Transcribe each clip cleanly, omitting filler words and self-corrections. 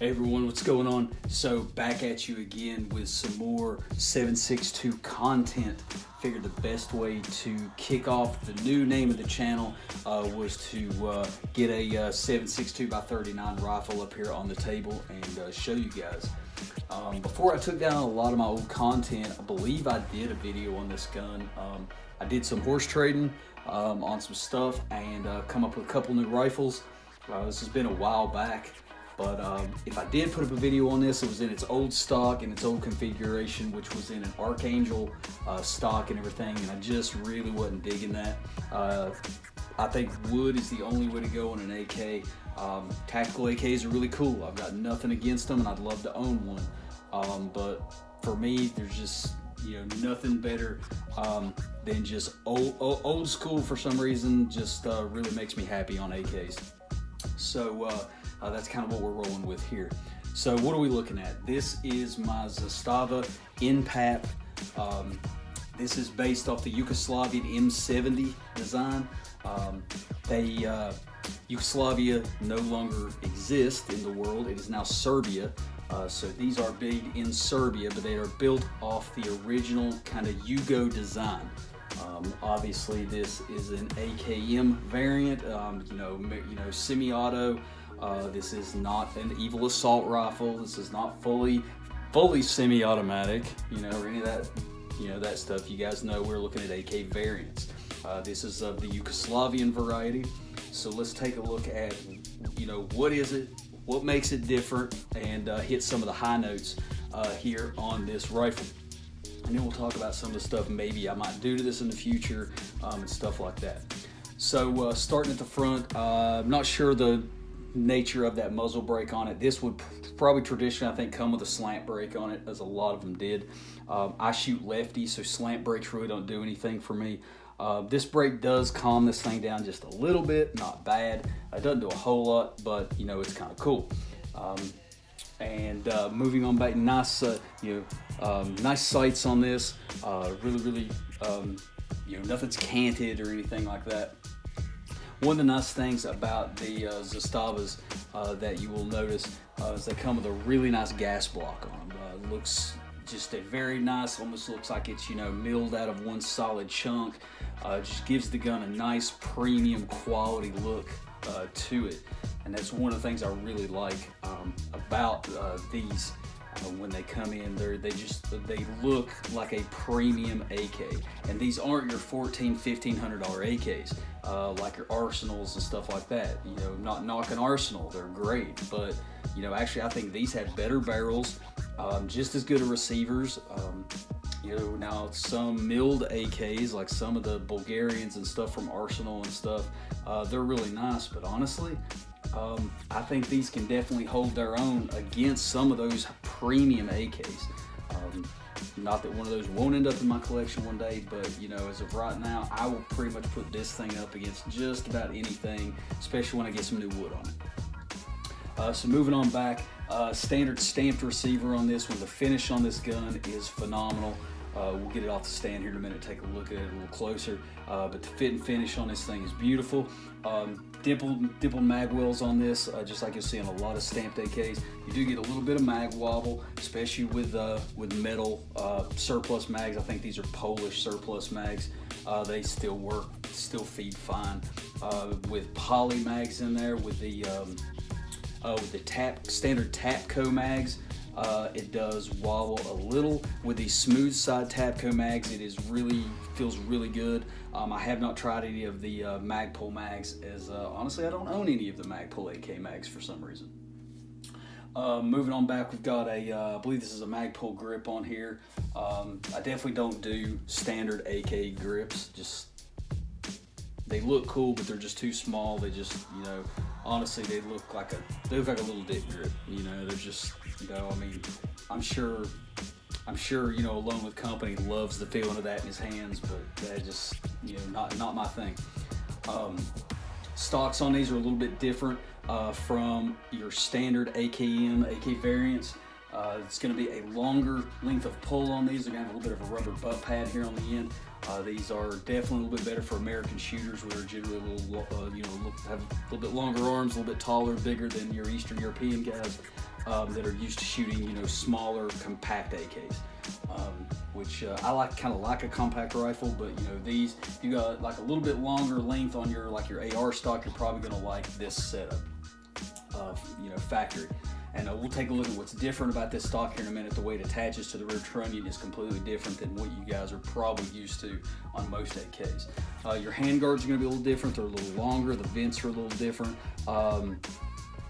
Hey everyone, what's going on? So back at you again with some more 7.62 content. Figured the best way to kick off the new name of the channel was to get a 7.62 by 39 rifle up here on the table and show you guys. Before I took down a lot of my old content, I believe I did a video on this gun. I did some horse trading on some stuff and come up with a couple new rifles. This has been a while back. But if I did put up a video on this, it was in its old stock, in its old configuration, which was in an Archangel stock and everything, and I just really wasn't digging that. I think wood is the only way to go on an AK. Tactical AKs are really cool. I've got nothing against them, and I'd love to own one. But for me, there's just nothing better than just old school for some reason. Just really makes me happy on AKs. So that's kind of what we're rolling with here. So what are we looking at? This is my Zastava npap. This is based off the Yugoslavian M70 design. Yugoslavia no longer exists in the world. It is now Serbia. So these are made in Serbia, but they are built off the original kind of Yugo design. Obviously this is an AKM variant, semi-auto. This is not an evil assault rifle. This is not fully semi-automatic, or any of that, that stuff. You guys know we're looking at AK variants. This is of the Yugoslavian variety. So let's take a look at, what is it, what makes it different, and hit some of the high notes here on this rifle. And then we'll talk about some of the stuff maybe I might do to this in the future and stuff like that. So starting at the front, I'm not sure the nature of that muzzle brake on it. This would probably traditionally, I think, come with a slant brake on it, as a lot of them did. I shoot lefty, so slant brakes really don't do anything for me. This brake does calm this thing down just a little bit, not bad. It doesn't do a whole lot, but it's kind of cool. Moving on back, nice sights on this. Really, nothing's canted or anything like that. One of the nice things about the Zastavas that you will notice is they come with a really nice gas block on them. Looks just a very nice, almost looks like it's milled out of one solid chunk. Just gives the gun a nice premium quality look to it, and that's one of the things I really like about these. When they come in, they look like a premium AK, and these aren't your $1,400–$1,500 AKs like your Arsenals and stuff like that. Not knocking Arsenal, they're great, but actually I think these have better barrels, just as good of receivers. Now some milled AKs, like some of the Bulgarians and stuff from Arsenal and stuff, they're really nice, but honestly, I think these can definitely hold their own against some of those premium AKs. Not that one of those won't end up in my collection one day, but as of right now, I will pretty much put this thing up against just about anything, especially when I get some new wood on it. So moving on back, standard stamped receiver on this one. The finish on this gun is phenomenal. We'll get it off the stand here in a minute, take a look at it a little closer. But the fit and finish on this thing is beautiful. Dimpled mag wells on this, just like you'll see on a lot of stamped AKs. You do get a little bit of mag wobble, especially with metal surplus mags. I think these are Polish surplus mags. They still work, still feed fine. With poly mags in there, with the standard Tapco mags, it does wobble a little. With the smooth side Tapco mags, feels really good. I have not tried any of the Magpul mags, as honestly I don't own any of the Magpul AK mags for some reason. Moving on back, we've got I believe this is a Magpul grip on here. I definitely don't do standard AK grips. They look cool, but they're just too small. They just, honestly, they look like a little dick grip. They're just, I'm sure, Alone with Company loves the feeling of that in his hands, but that just, not my thing. Stocks on these are a little bit different from your standard AK variants. It's going to be a longer length of pull on these. They're going to have a little bit of a rubber butt pad here on the end. These are definitely a little bit better for American shooters, who are generally a little, have a little bit longer arms, a little bit taller, bigger than your Eastern European guys that are used to shooting, smaller, compact AKs. Which I kind of like a compact rifle, but these, you got like a little bit longer length on your AR stock, you're probably going to like this setup, factory. And we'll take a look at what's different about this stock here in a minute. The way it attaches to the rear trunnion is completely different than what you guys are probably used to on most AKs. Your handguards are going to be a little different. They're a little longer. The vents are a little different.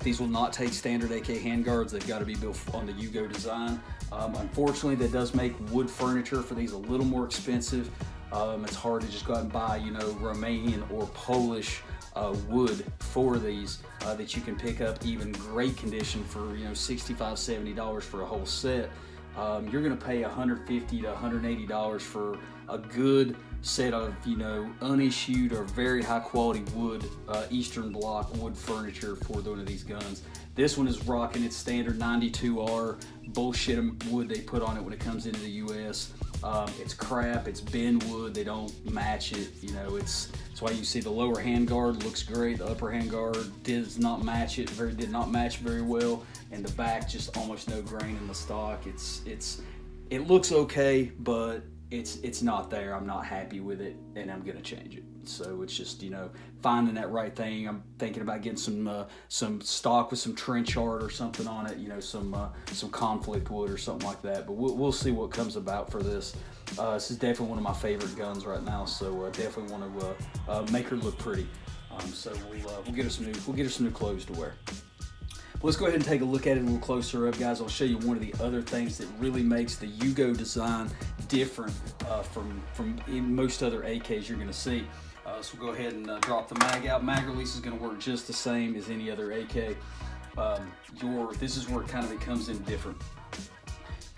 These will not take standard AK handguards. They've got to be built on the Yugo design. Unfortunately, that does make wood furniture for these a little more expensive. It's hard to just go out and buy, Romanian or Polish wood for these that you can pick up even great condition for $65, $70 for a whole set. You're going to pay $150 to $180 for a good set of unissued or very high quality wood, Eastern Bloc wood furniture for one of these guns. This one is rocking its standard 92R bullshit wood they put on it when it comes into the US. It's crap, it's bend wood, they don't match it, that's why you see the lower handguard looks great, the upper handguard did not match very well, and the back just almost no grain in the stock. It looks okay, but it's not there. I'm not happy with it, and I'm gonna change it. So it's just finding that right thing. I'm thinking about getting some stock with some trench art or something on it. Some conflict wood or something like that. But we'll see what comes about for this. This is definitely one of my favorite guns right now. So definitely want to make her look pretty. So we'll get her some new clothes to wear. But let's go ahead and take a look at it a little closer up, guys. I'll show you one of the other things that really makes the Yugo design different from most other AKs you're going to see. So we'll go ahead and drop the mag out. Mag release is going to work just the same as any other AK. This is where it kind of becomes in different.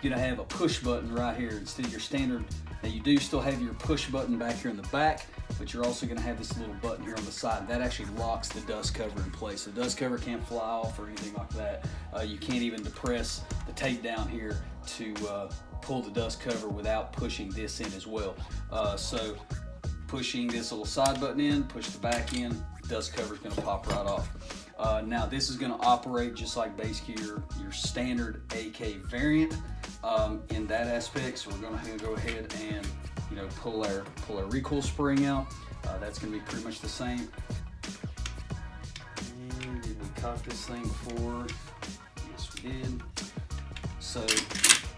You're going to have a push button right here instead of your standard. Now you do still have your push button back here in the back, but you're also going to have this little button here on the side. That actually locks the dust cover in place. The dust cover can't fly off or anything like that. You can't even depress the tape down here to pull the dust cover without pushing this in as well. So pushing this little side button in, push the back in, dust cover is going to pop right off. Now this is going to operate just like basically your standard AK variant in that aspect. So we're going to go ahead and pull our recoil spring out. That's going to be pretty much the same. And did we cock this thing before? Yes, we did. So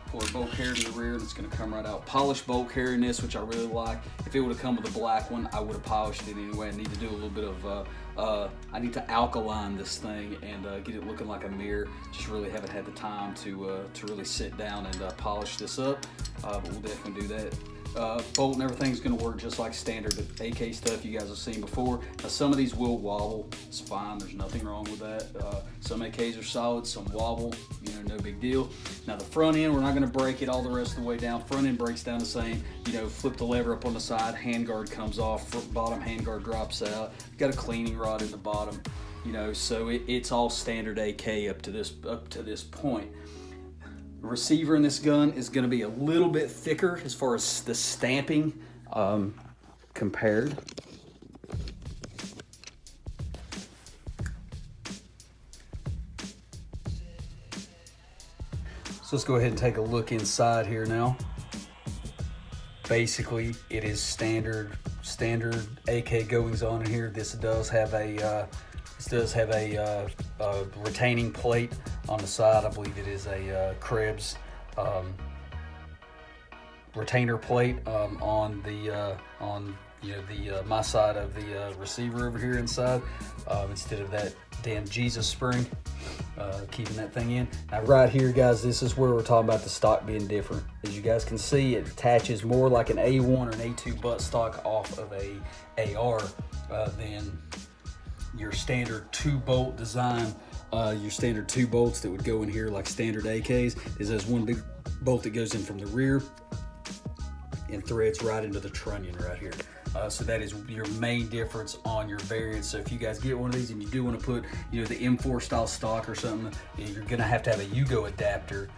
pull our bolt carrier to the rear, and it's going to come right out. Polished bolt carrier in this, which I really like. If it would have come with a black one, I would have polished it anyway. I need to do a little bit of, I need to alkaline this thing and get it looking like a mirror. Just really haven't had the time to really sit down and polish this up, but we'll definitely do that. Bolt and everything's going to work just like standard AK stuff you guys have seen before. Now some of these will wobble. It's fine. There's nothing wrong with that. Some AKs are solid, some wobble. No big deal. Now the front end, we're not going to break it all the rest of the way down. Front end breaks down the same. Flip the lever up on the side. Handguard comes off. Bottom handguard drops out. Got a cleaning rod in the bottom. So it's all standard AK up to this point. The receiver in this gun is going to be a little bit thicker as far as the stamping compared. So let's go ahead and take a look inside here now. Basically, it is standard AK goings on in here. This does have a retaining plate on the side. I believe it is a Krebs retainer plate on my side of the receiver over here inside, instead of that damn Jesus spring keeping that thing in. Now right here, guys, this is where we're talking about the stock being different. As you guys can see, it attaches more like an A1 or an A2 butt stock off of a AR than your standard 2-bolt design. Your standard 2 bolts that would go in here like standard AKs is there's one big bolt that goes in from the rear and threads right into the trunnion right here. So that is your main difference on your variant. So if you guys get one of these and you do want to put, you know, the M4 style stock or something, you're going to have a Yugo adapter,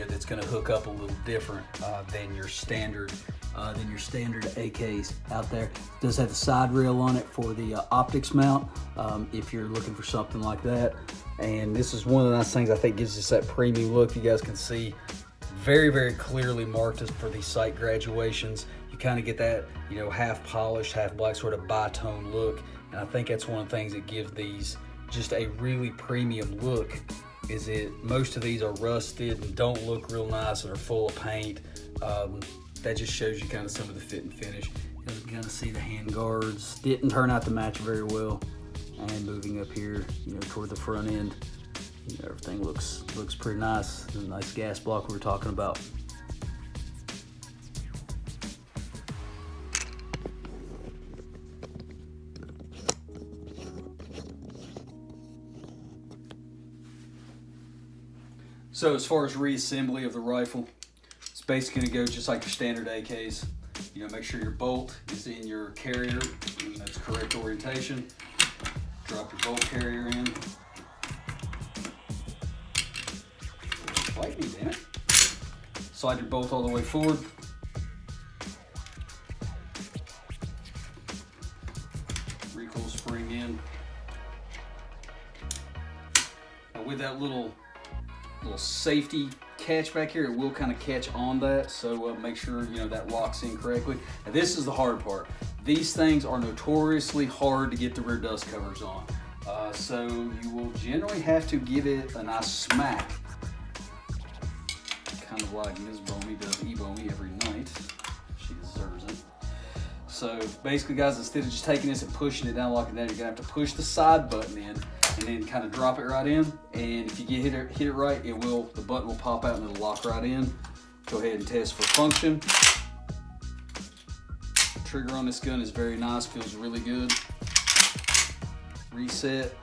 that's going to hook up a little different than your standard AKs out there. It does have the side rail on it for the optics mount, if you're looking for something like that. And this is one of the nice things I think gives us that premium look. You guys can see very, very clearly marked as for these sight graduations. You kind of get that, you know, half polished, half black sort of bi-tone look. And I think that's one of the things that gives these just a really premium look, is that most of these are rusted and don't look real nice and are full of paint. That just shows you kind of some of the fit and finish. You kind of see the hand guards didn't turn out to match very well. And moving up here, you know, toward the front end, you know, everything looks pretty nice. The nice gas block we were talking about. So as far as reassembly of the rifle, it's basically gonna go just like your standard AKs. You know, make sure your bolt is in your carrier, and that's correct orientation. Drop your bolt carrier in. Fight me, damn it. Slide your bolt all the way forward. Recoil spring in. Now with that little safety catch back here, it will kind of catch on that, so make sure, you know, that locks in correctly. Now this is the hard part. These things are notoriously hard to get the rear dust covers on, so you will generally have to give it a nice smack, kind of like Ms. Bomey does E-Bomey every night. She deserves it. So basically, guys, instead of just taking this and pushing it down, locking it down, you're gonna have to push the side button in and then kind of drop it right in. And if you hit it right, the button will pop out and it'll lock right in. Go ahead and test for function. The trigger on this gun is very nice, feels really good. Reset.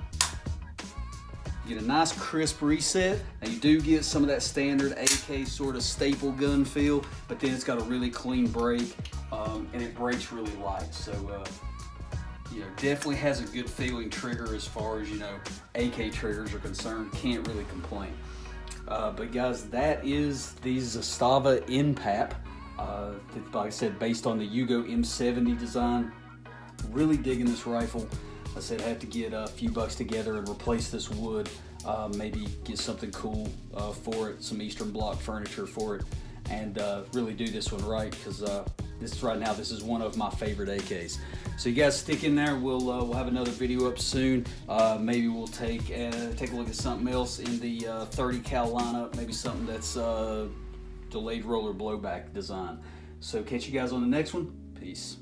You get a nice crisp reset. Now you do get some of that standard AK sort of staple gun feel, but then it's got a really clean break, and it breaks really light. So you know, definitely has a good feeling trigger as far as, you know, AK triggers are concerned. Can't really complain. But guys, that is the Zastava npap. Like I said, based on the Yugo M70 design. Really digging this rifle. I said I had to get a few bucks together and replace this wood. Maybe get something cool for it, some Eastern Bloc furniture for it, and really do this one right, because this is one of my favorite AKs. So you guys stick in there. We'll have another video up soon. Maybe we'll take a look at something else in the 30 cal lineup. Maybe something that's delayed roller blowback design. So catch you guys on the next one. Peace.